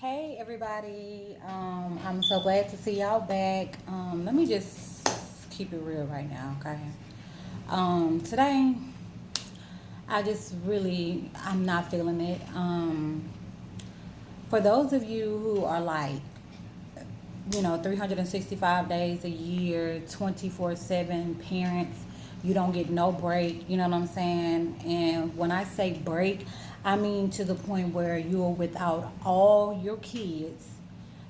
Hey everybody, I'm so glad to see y'all back. Let me just keep it real right now, okay? Today, I'm not feeling it. For those of you who are like, 365 days a year, 24/7 parents, you don't get no break, you know what I'm saying? And when I say break, I mean to the point where you're without all your kids,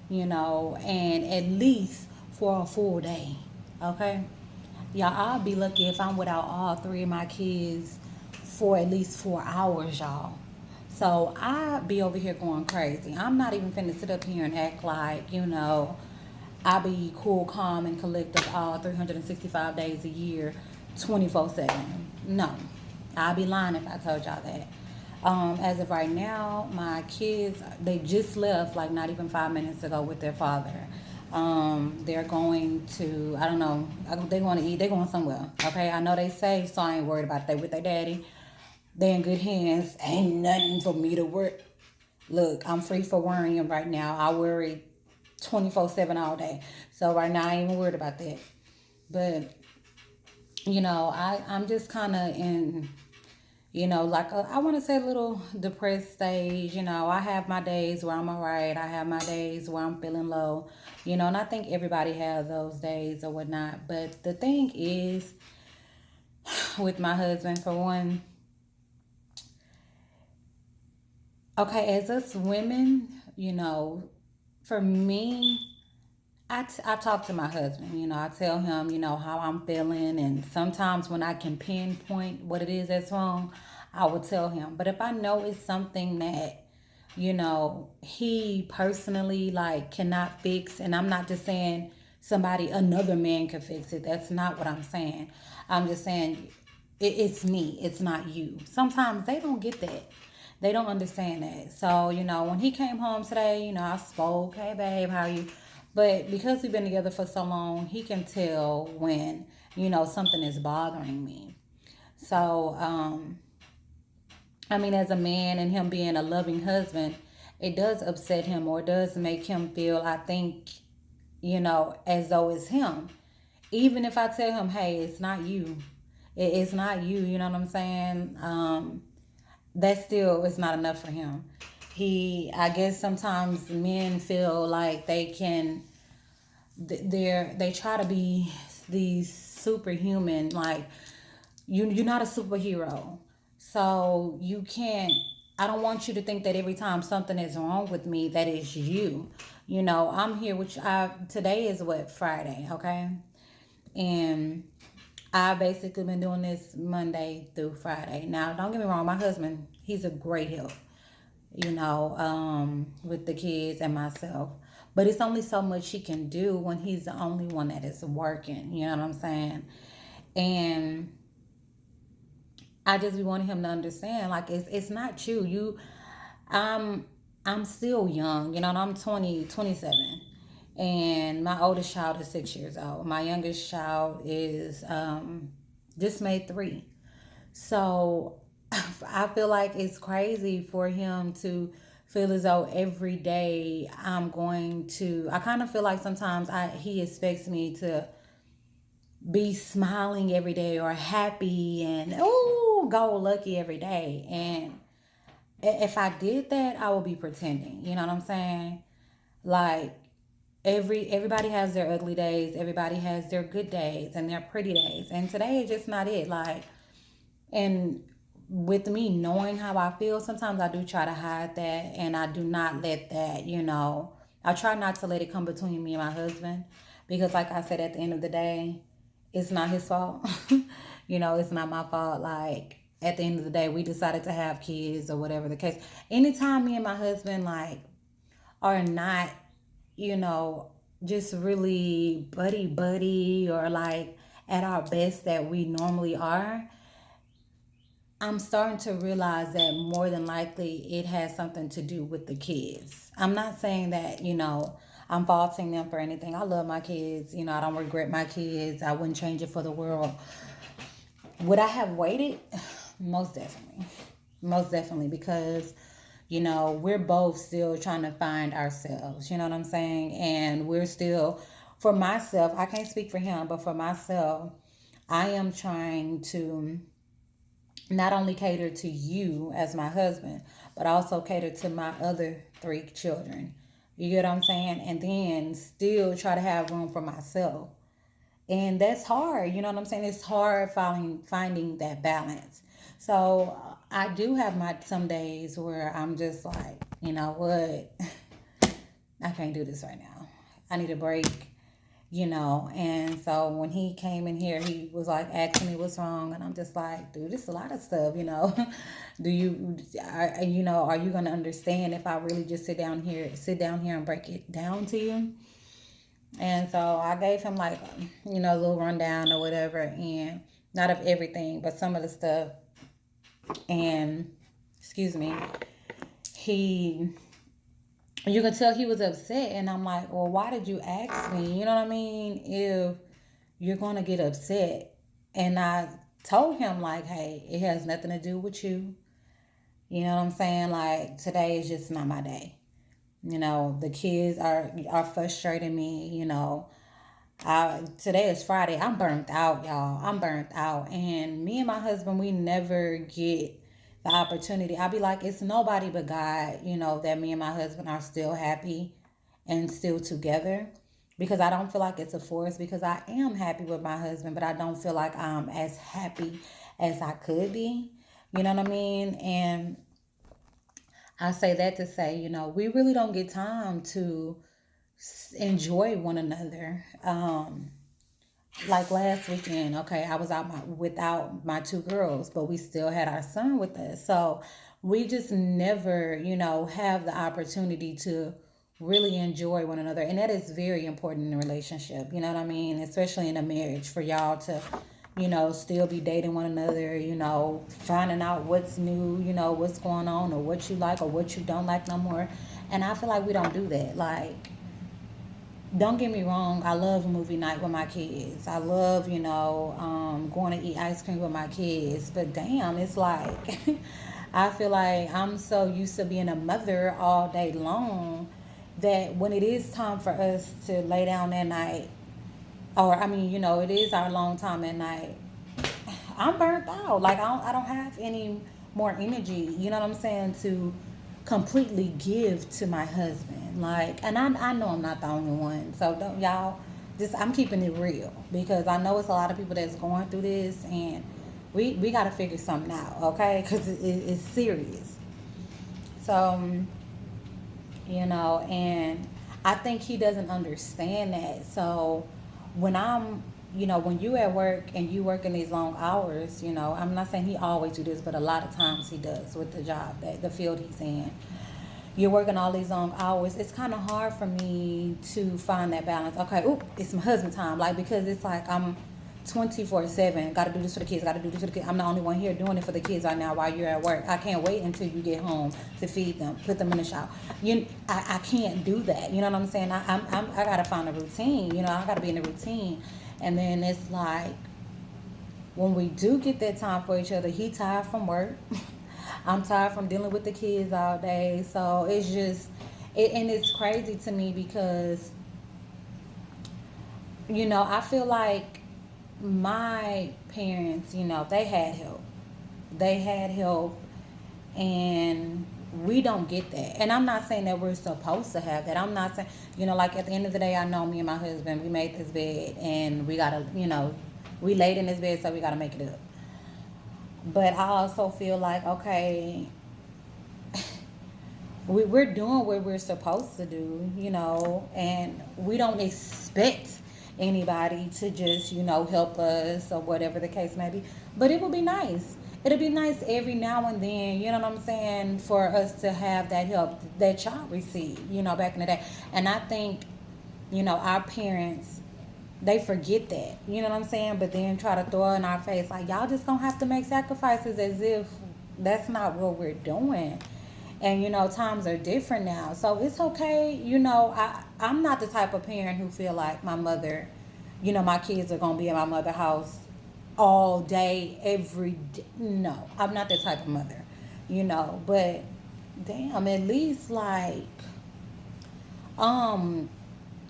and at least for a full day, okay? Yeah, I'll be lucky if I'm without all three of my kids for at least 4 hours, y'all. So I be over here going crazy. I'm not even finna sit up here and act like, I be cool, calm, and collected all 365 days a year, 24/7. No, I'd be lying if I told y'all that. As of right now, my kids, they just left like not even 5 minutes ago with their father. They're going to, I don't know, they want to eat, they're going somewhere. Okay, I know they say, so I ain't worried about that with their daddy. They in good hands. Ain't nothing for me to worry. Look, I'm free for worrying right now. I worry 24/7 all day. So right now I ain't even worried about that. But I'm just kind of in, I want to say a little depressed stage. I have my days where I'm all right. I have my days where I'm feeling low. And I think everybody has those days or whatnot. But the thing is, with my husband, for one, okay, as us women, for me, I talk to my husband. I tell him, how I'm feeling. And sometimes when I can pinpoint what it is that's wrong, I will tell him. But if I know it's something that, he personally like cannot fix, and I'm not just saying another man can fix it. That's not what I'm saying. I'm just saying it's me. It's not you. Sometimes they don't get that. They don't understand that. So, when he came home today, I spoke, hey babe, how are you? But because we've been together for so long, he can tell when, something is bothering me. So, I mean, as a man and him being a loving husband, it does upset him or does make him feel, I think, as though it's him. Even if I tell him, hey, it's not you. It's not you, you know what I'm saying? That still is not enough for him. I guess sometimes men feel like they can, they try to be these superhuman, like you're not a superhero, so you can't. I don't want you to think that every time something is wrong with me that is you. I'm here with you. Today is what, Friday, okay? And I've basically been doing this Monday through Friday. Now, don't get me wrong, my husband, he's a great help, with the kids and myself. But it's only so much he can do when he's the only one that is working. You know what I'm saying? And I just be wanting him to understand, like it's not you. I'm I'm still young. I'm 27, and my oldest child is 6 years old. My youngest child is just made 3. So I feel like it's crazy for him to feel as though every day I kind of feel like sometimes he expects me to be smiling every day or happy and go lucky every day. And if I did that, I would be pretending. You know what I'm saying? Like everybody has their ugly days, everybody has their good days and their pretty days. And today is just not it. Like, and with me knowing how I feel, sometimes I do try to hide that, and I do not let that, I try not to let it come between me and my husband, because like I said, at the end of the day, it's not his fault. It's not my fault. Like, at the end of the day, we decided to have kids or whatever the case. Anytime me and my husband like are not, you know, just really buddy buddy or like at our best that we normally are, I'm starting to realize that more than likely it has something to do with the kids. I'm not saying that, I'm faulting them for anything. I love my kids. I don't regret my kids. I wouldn't change it for the world. Would I have waited? Most definitely. Most definitely, because, We're both still trying to find ourselves. You know what I'm saying? And we're still, for myself, I can't speak for him, but for myself, I am trying to not only cater to you as my husband, but also cater to my other three children. You get what I'm saying? And then still try to have room for myself. And that's hard. You know what I'm saying? It's hard finding that balance. So I do have my some days where I'm just like, you know what? I can't do this right now. I need a break, And so when he came in here, he was like asking me what's wrong, and I'm just like, dude, this is a lot of stuff. Do are you gonna understand if I really just sit down here and break it down to you? And so I gave him like, a little rundown or whatever, and not of everything, but some of the stuff. And excuse me, he you can tell he was upset, and I'm like, well, why did you ask me? You know what I mean? If you're gonna get upset, and I told him like, hey, it has nothing to do with you. You know what I'm saying? Like today is just not my day. The kids are frustrating me. Today is Friday. I'm burnt out, y'all. I'm burnt out, and me and my husband, we never get the opportunity. I'll be like, it's nobody but God, that me and my husband are still happy and still together. Because I don't feel like it's a force, because I am happy with my husband, but I don't feel like I'm as happy as I could be. You know what I mean? And I say that to say, we really don't get time to enjoy one another. Like last weekend, okay, I was without my two girls, but we still had our son with us. So we just never, have the opportunity to really enjoy one another. And that is very important in a relationship, you know what I mean? Especially in a marriage, for y'all to, still be dating one another, finding out what's new, what's going on, or what you like or what you don't like no more. And I feel like we don't do that. Like, don't get me wrong, I love movie night with my kids. I love, going to eat ice cream with my kids. But damn, it's like, I feel like I'm so used to being a mother all day long that when it is time for us to lay down at night, or I mean, it is our long time at night, I'm burnt out. Like I don't have any more energy. You know what I'm saying? To completely give to my husband. Like, and I know I'm not the only one. So don't y'all. Just I'm keeping it real because I know it's a lot of people that's going through this, and we got to figure something out, okay? Because it's serious. So and I think he doesn't understand that. So when when you at work and you work in these long hours, I'm not saying he always do this, but a lot of times he does with the job, that the field he's in. You're working all these long hours. It's kind of hard for me to find that balance. Okay, oop, it's my husband time, like because it's like I'm 24/7. Got to do this for the kids. Got to do this for the kids. I'm the only one here doing it for the kids right now while you're at work. I can't wait until you get home to feed them, put them in the shower. I can't do that. You know what I'm saying? I gotta find a routine. I gotta be in a routine. And then it's like when we do get that time for each other, he tired from work. I'm tired from dealing with the kids all day. So it's just, and it's crazy to me because I feel like my parents, they had help. They had help, and we don't get that. And I'm not saying that we're supposed to have that. I'm not saying, like at the end of the day, I know me and my husband, we made this bed, and we gotta, we laid in this bed, so we gotta make it up. But I also feel like, okay, we're doing what we're supposed to do, and we don't expect anybody to just, help us or whatever the case may be. But it would be nice. It'll be nice every now and then, you know what I'm saying, for us to have that help that y'all received, back in the day. And I think, our parents, they forget that, you know what I'm saying, but then try to throw it in our face like, y'all just gonna have to make sacrifices, as if that's not what we're doing. And times are different now, so it's okay. I'm not the type of parent who feel like my mother, my kids are gonna be in my mother's house all day every day. No, I'm not that type of mother. But Damn, at least like um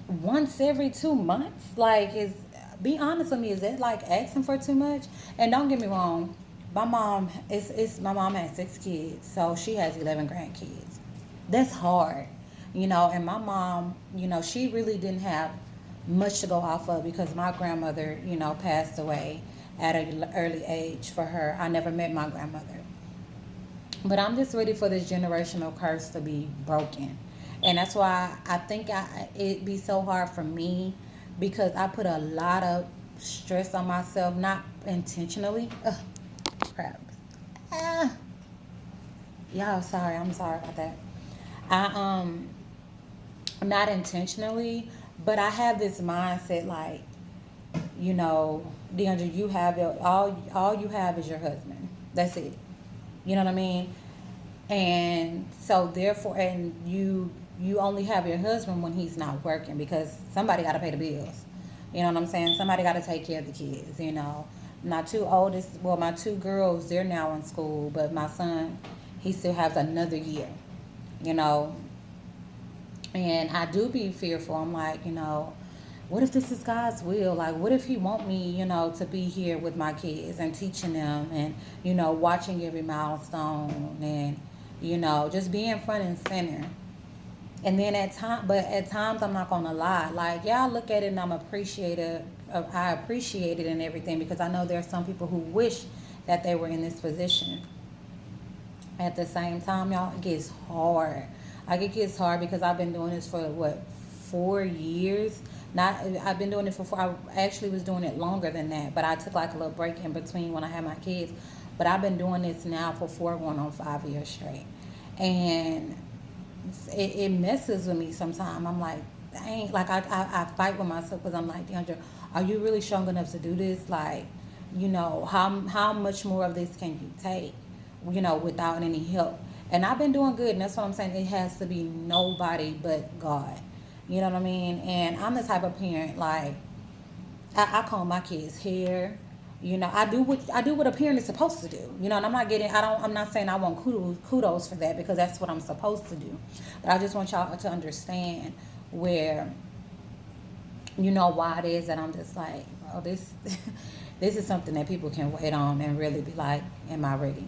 once every 2 months. Like, is be honest with me, is that like asking for too much? And don't get me wrong, my mom is my mom has 6 kids, so she has 11 grandkids. That's hard, And my mom, she really didn't have much to go off of because my grandmother, passed away at an early age. For her, I never met my grandmother. But I'm just ready for this generational curse to be broken. And that's why I think it be so hard for me, because I put a lot of stress on myself, not intentionally. Ugh, crap. Ah, y'all, sorry. I'm sorry about that. I not intentionally, but I have this mindset like, DeAndre, you have all you have is your husband. That's it. You know what I mean? And so therefore, and you only have your husband when he's not working, because somebody got to pay the bills. You know what I'm saying? Somebody got to take care of the kids. My two oldest, well, my two girls, they're now in school, but my son, he still has another year. you know and I do be fearful. I'm like, what if this is God's will? Like, what if He want me, to be here with my kids and teaching them, and watching every milestone, and just being front and center. And then at times I'm not gonna lie. Like, yeah, I look at it and I'm appreciative. I appreciate it and everything, because I know there are some people who wish that they were in this position. At the same time, y'all, it gets hard. Like, it gets hard because I've been doing this for what, 4 years. Not I've been doing it for four. I actually was doing it longer than that, but I took like a little break in between when I had my kids. But I've been doing this now for 4 going on 5 years straight, and it messes with me sometimes. I'm like, dang, like I fight with myself, because I'm like, DeAndre, are you really strong enough to do this? Like, how much more of this can you take, without any help? And I've been doing good, and that's what I'm saying. It has to be nobody but God. You know what I mean? And I'm the type of parent, like, I comb my kids' hair. I do what a parent is supposed to do. And I'm not saying I want kudos for that, because that's what I'm supposed to do. But I just want y'all to understand where, why it is that I'm just like, oh, this this is something that people can wait on and really be like, am I ready?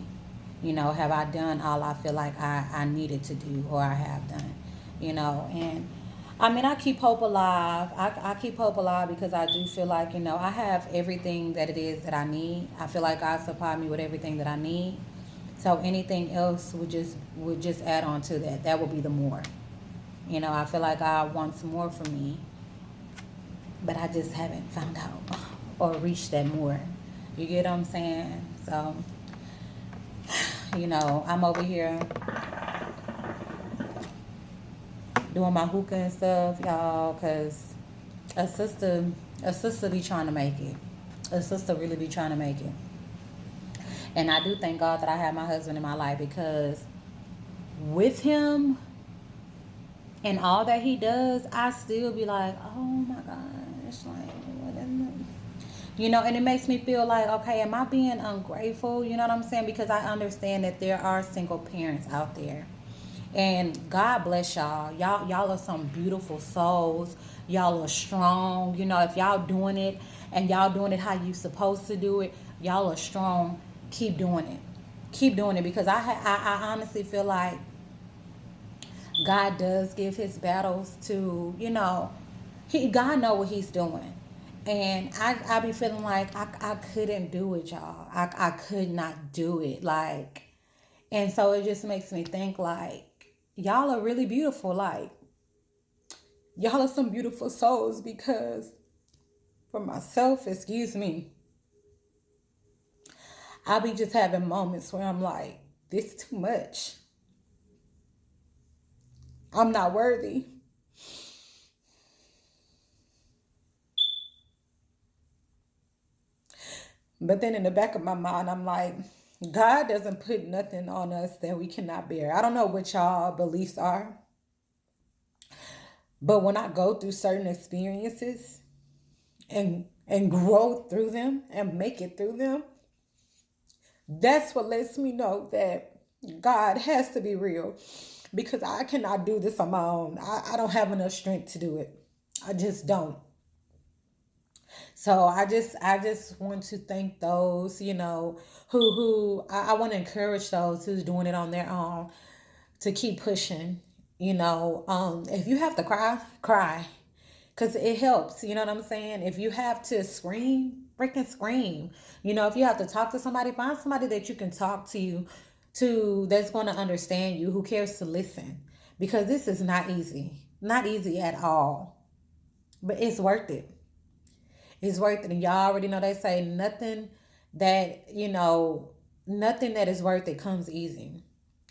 Have I done all I feel like I needed to do, or I have done? And I mean, I keep hope alive. I keep hope alive because I do feel like, I have everything that it is that I need. I feel like God supplied me with everything that I need. So anything else would just add on to that. That would be the more. I feel like God wants more for me, but I just haven't found out or reached that more. You get what I'm saying? So, I'm over here doing my hookah and stuff, y'all, because a sister, a sister be trying to make it. A sister really be trying to make it. And I do thank God that I have my husband in my life, because with him and all that he does, I still be like, oh my gosh, like, what is it? And it makes me feel like, okay, am I being ungrateful? You know what I'm saying? Because I understand that there are single parents out there. And God bless y'all. Y'all are some beautiful souls. Y'all are strong. If y'all doing it and y'all doing it how you supposed to do it, y'all are strong. Keep doing it. Keep doing it, because I honestly feel like God does give his battles to, God know what he's doing. And I be feeling like I couldn't do it, y'all. I could not do it. Like, and so it just makes me think, like, y'all are really beautiful. Like, y'all are some beautiful souls, because for myself, excuse me, I be just having moments where I'm like, this too much. I'm not worthy. But then in the back of my mind, I'm like, God doesn't put nothing on us that we cannot bear. I don't know what y'all beliefs are, but when I go through certain experiences and grow through them and make it through them, that's what lets me know that God has to be real because I cannot do this on my own. I don't have enough strength to do it. I just don't. So I just want to thank those, I want to encourage those who's doing it on their own to keep pushing. If you have to cry, cry. Cause it helps, you know what I'm saying? If you have to scream, freaking scream. If you have to talk to somebody, find somebody that you can talk to that's going to understand you, who cares to listen. Because this is not easy. Not easy at all. But it's worth it. It's worth it. And y'all already know they say nothing that is worth it comes easy.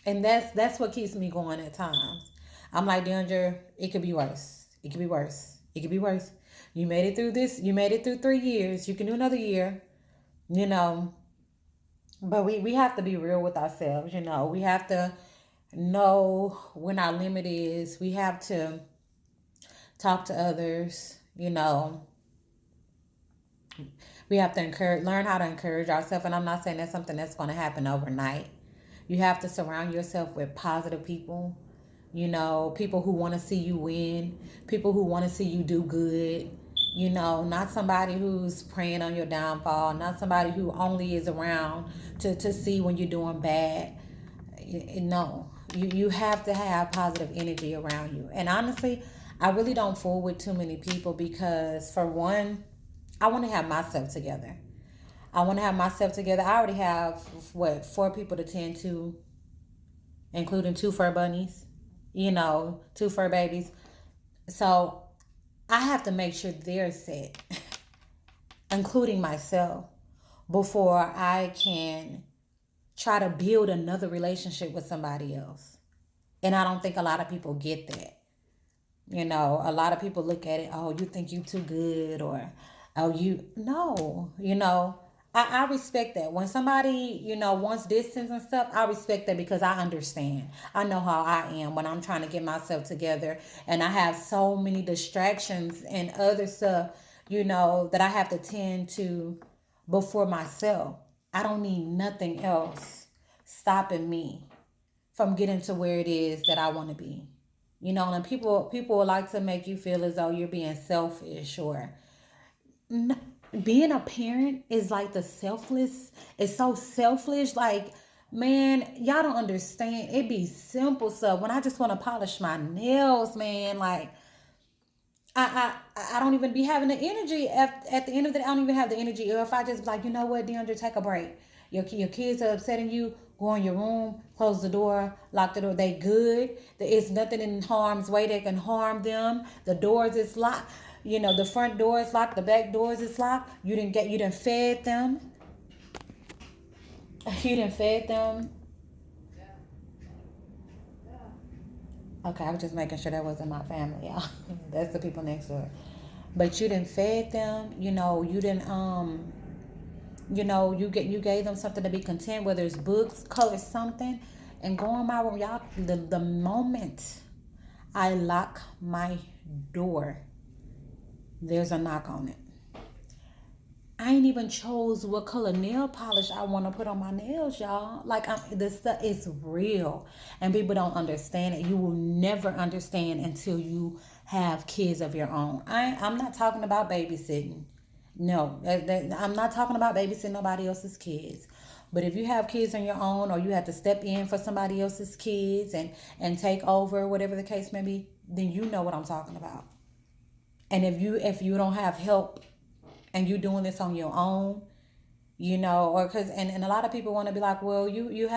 And that's what keeps me going at times. I'm like, Deandra, it could be worse. It could be worse. It could be worse. You made it through this. You made it through 3 years. You can do another year. You know, but we have to be real with ourselves. We have to know when our limit is. We have to talk to others. We have to learn how to encourage ourselves. And I'm not saying that's something that's going to happen overnight. You have to surround yourself with positive people. People who want to see you win, people who want to see you do good. Not somebody who's preying on your downfall, not somebody who only is around to see when you're doing bad. No, you have to have positive energy around you. And honestly, I really don't fool with too many people because, for one, I want to have myself together. I want to have myself together. I already have, what, 4 people to tend to, including 2 fur bunnies, 2 fur babies. So I have to make sure they're set, including myself, before I can try to build another relationship with somebody else. And I don't think a lot of people get that. A lot of people look at it, oh, you think you too good, or oh, no, I respect that. When somebody, wants distance and stuff, I respect that because I understand. I know how I am when I'm trying to get myself together and I have so many distractions and other stuff, that I have to tend to before myself. I don't need nothing else stopping me from getting to where it is that I want to be. And people like to make you feel as though you're being selfish, or n- being a parent is like the selfless. It's so selfish. Like, man, y'all don't understand. It be simple stuff. When I just want to polish my nails, man, like I don't even be having the energy at the end of the day. I don't even have the energy. Or if I just be like, you know what, Deandra, take a break. Your kids are upsetting you. Go in your room, close the door, lock the door. They good. There is nothing in harm's way that can harm them. The doors is locked. The front door is locked. The back doors is locked. You didn't fed them. You didn't fed them. Okay, I was just making sure that wasn't my family, y'all. That's the people next door. But you didn't fed them. You didn't you gave them something to be content, whether it's books, colors, something. And go in my room, y'all. The moment I lock my door, there's a knock on it. I ain't even chose what color nail polish I want to put on my nails, y'all. Like, this stuff is real, and people don't understand it. You will never understand until you have kids of your own. I'm not talking about babysitting. No, I'm not talking about babysitting nobody else's kids. But if you have kids on your own, or you have to step in for somebody else's kids and take over, whatever the case may be, then you know what I'm talking about. And if you don't have help and you doing this on your own, or because and a lot of people want to be like, well, you're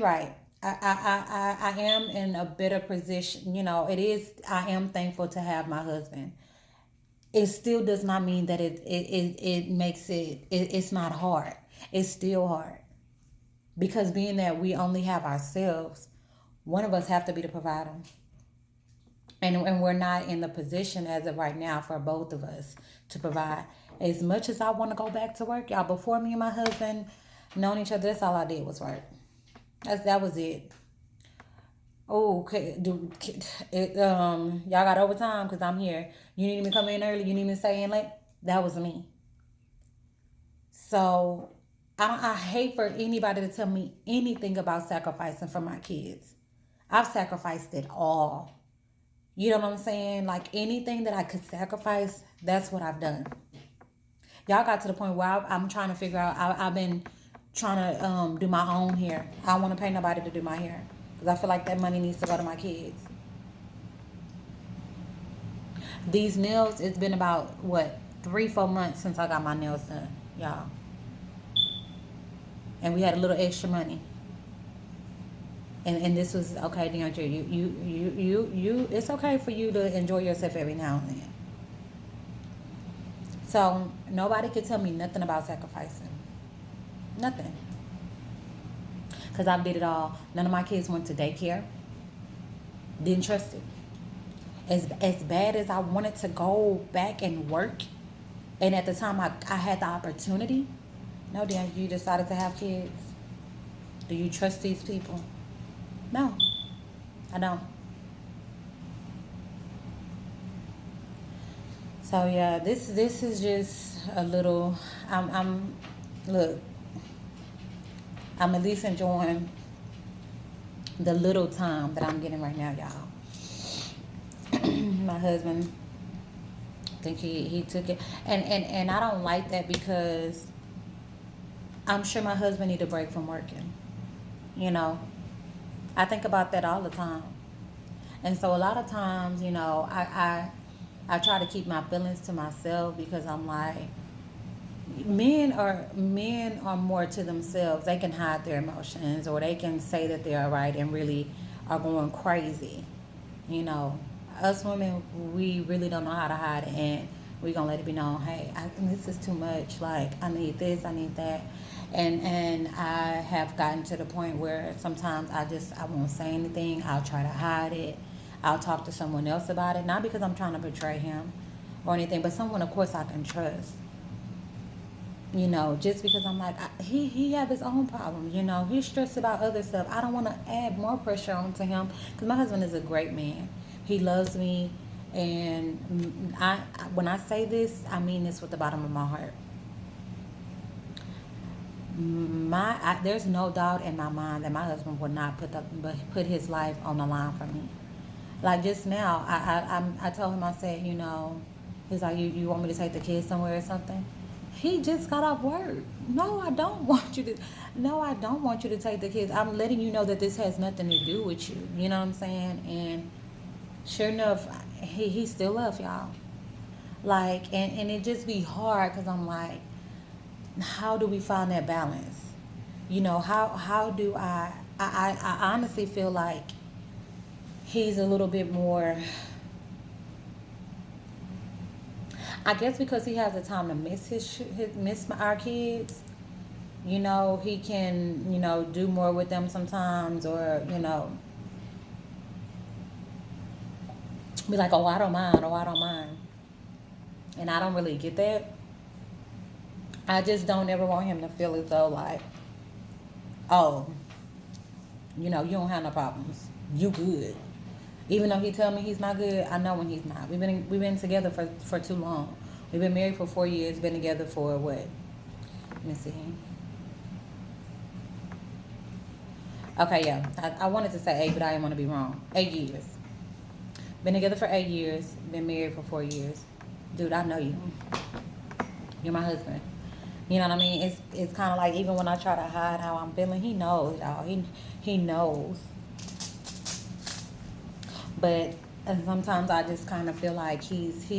right. I am in a better position. It is. I am thankful to have my husband. It still does not mean that it makes it's not hard. It's still hard because being that we only have ourselves, one of us have to be the provider. And we're not in the position as of right now for both of us to provide. As much as I want to go back to work, y'all, before me and my husband known each other, that's all I did was work. That was it. Oh, okay. Y'all got overtime because I'm here. You need me to come in early. You need me to stay in late. That was me. So I hate for anybody to tell me anything about sacrificing for my kids. I've sacrificed it all. You know what I'm saying? Like anything that I could sacrifice, that's what I've done. Y'all got to the point where I'm trying to figure out. I've been trying to do my own hair. I don't want to pay nobody to do my hair because I feel like that money needs to go to my kids. These nails, it's been about what 3-4 months since I got my nails done, y'all, and we had a little extra money. And this was okay, DeAndre. You. It's okay for you to enjoy yourself every now and then. So nobody could tell me nothing about sacrificing. Nothing. Because I did it all. None of my kids went to daycare. Didn't trust it. As bad as I wanted to go back and work, and at the time I had the opportunity. No, Dan, you decided to have kids. Do you trust these people? No, I don't. So yeah, this is just a little. I'm look. I'm at least enjoying the little time that I'm getting right now, y'all. My husband, I think he took it, and I don't like that because I'm sure my husband need a break from working. You know, I think about that all the time, and so a lot of times, I try to keep my feelings to myself because I'm like, men are more to themselves. They can hide their emotions or they can say that they're right and really are going crazy. You know, us women, we really don't know how to hide it, and we gonna let it be known. Hey, this is too much. Like I need this, I need that, and I have gotten to the point where sometimes I won't say anything. I'll try to hide it. I'll talk to someone else about it, not because I'm trying to betray him or anything, but someone, of course, I can trust. Just because I'm like he have his own problems. He's stressed about other stuff. I don't want to add more pressure onto him because my husband is a great man. He loves me, and when I say this, I mean this with the bottom of my heart. There's no doubt in my mind that my husband would not put his life on the line for me. Like just now, I told him, I said, he's like, you want me to take the kids somewhere or something? He just got off work. No, I don't want you to. No, I don't want you to take the kids. I'm letting you know that this has nothing to do with you. You know what I'm saying? And sure enough, he still left y'all. Like, and it just be hard because I'm like, how do we find that balance? How do I honestly feel like he's a little bit more, I guess because he has the time to miss our kids. He can do more with them sometimes, or be like, oh, I don't mind, oh, I don't mind. And I don't really get that. I just don't ever want him to feel as though like, oh, you don't have no problems, you good. Even though he tell me he's not good, I know when he's not. We've been together for too long. We've been married for 4 years. Been together for what? Let me see. Okay, yeah. I wanted to say 8, but I didn't want to be wrong. 8 years. Been together for 8 years. Been married for 4 years. Dude, I know you. You're my husband. You know what I mean? It's kind of like, even when I try to hide how I'm feeling, he knows, y'all. He knows. But sometimes I just kind of feel like he, it's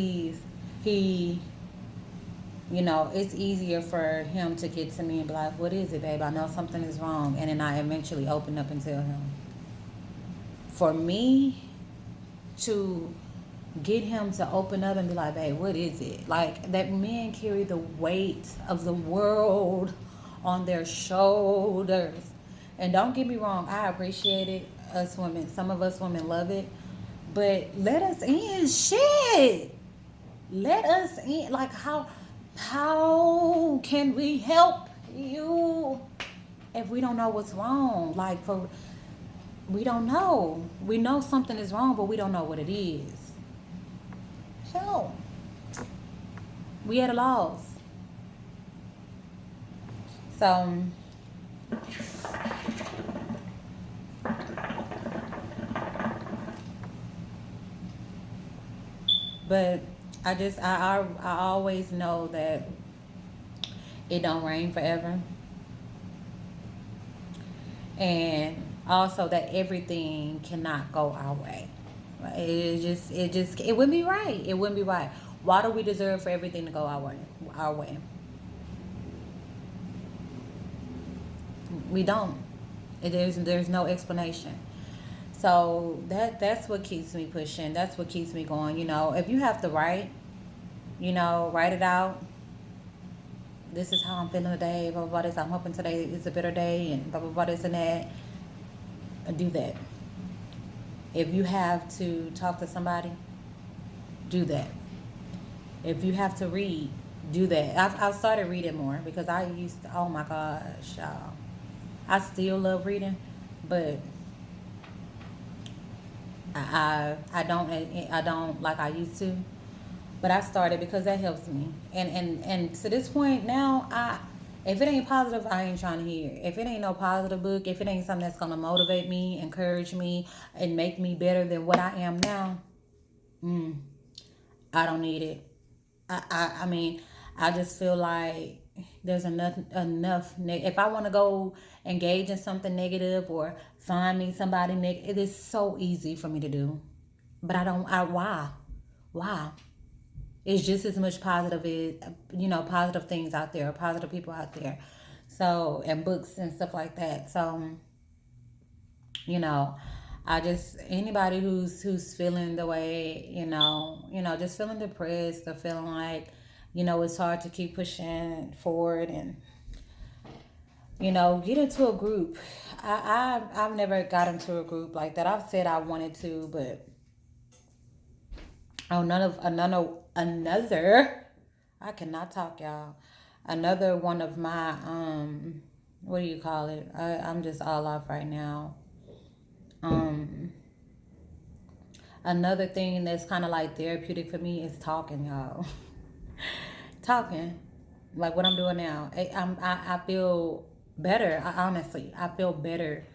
easier for him to get to me and be like, what is it, babe? I know something is wrong. And then I eventually open up and tell him. For me to get him to open up and be like, babe, what is it? Like, that men carry the weight of the world on their shoulders. And don't get me wrong, I appreciate it. Us women, some of us women love it. But let us in. Shit. Let us in. Like, how can we help you if we don't know what's wrong? Like, we don't know. We know something is wrong, but we don't know what it is. Hell, we at a loss. So, but I always know that it don't rain forever, and also that everything cannot go our way. It wouldn't be right. It wouldn't be right. Why do we deserve for everything to go our way? Our way. We don't. There's no explanation. So that's what keeps me pushing. That's what keeps me going. If you have to write, write it out. This is how I'm feeling today. Blah blah blah. This I'm hoping today is a better day, and blah blah blah. This and that. Do that. If you have to talk to somebody, do that. If you have to read, do that. I've started reading more because I used to, oh my gosh, y'all. I still love reading, but I don't like I used to. But I started because that helps me. And to this point now, if it ain't positive, I ain't trying to hear. If it ain't no positive book, if it ain't something that's gonna motivate me, encourage me, and make me better than what I am now, mm, I don't need it. I mean, I just feel like there's enough. If I want to go engage in something negative or find me somebody negative, it is so easy for me to do. But I don't. Why? It's just as much positive things out there, positive people out there. So, and books and stuff like that. So, you know, I just anybody who's feeling the way, just feeling depressed or feeling like, it's hard to keep pushing forward and get into a group. I've never got into a group like that. I've said I wanted to, but oh, another. I cannot talk, y'all. Another one of my what do you call it? I'm just all off right now. Um, Another thing that's kind of like therapeutic for me is talking, y'all. Talking, like what I'm doing now. I feel better. Honestly, I feel better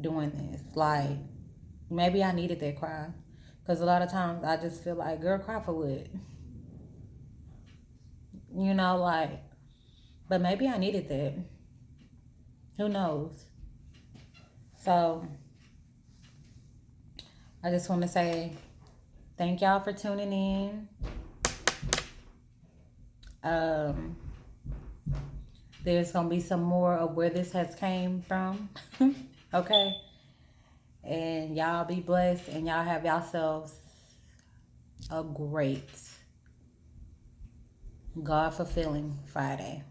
doing this. Like maybe I needed that cry, because a lot of times I just feel like, girl, cry for what? Like, but maybe I needed that. Who knows? So I just want to say thank y'all for tuning in. Um, there's gonna be some more of where this has came from. Okay, and y'all be blessed, and y'all have yourselves a great, God fulfilling Friday.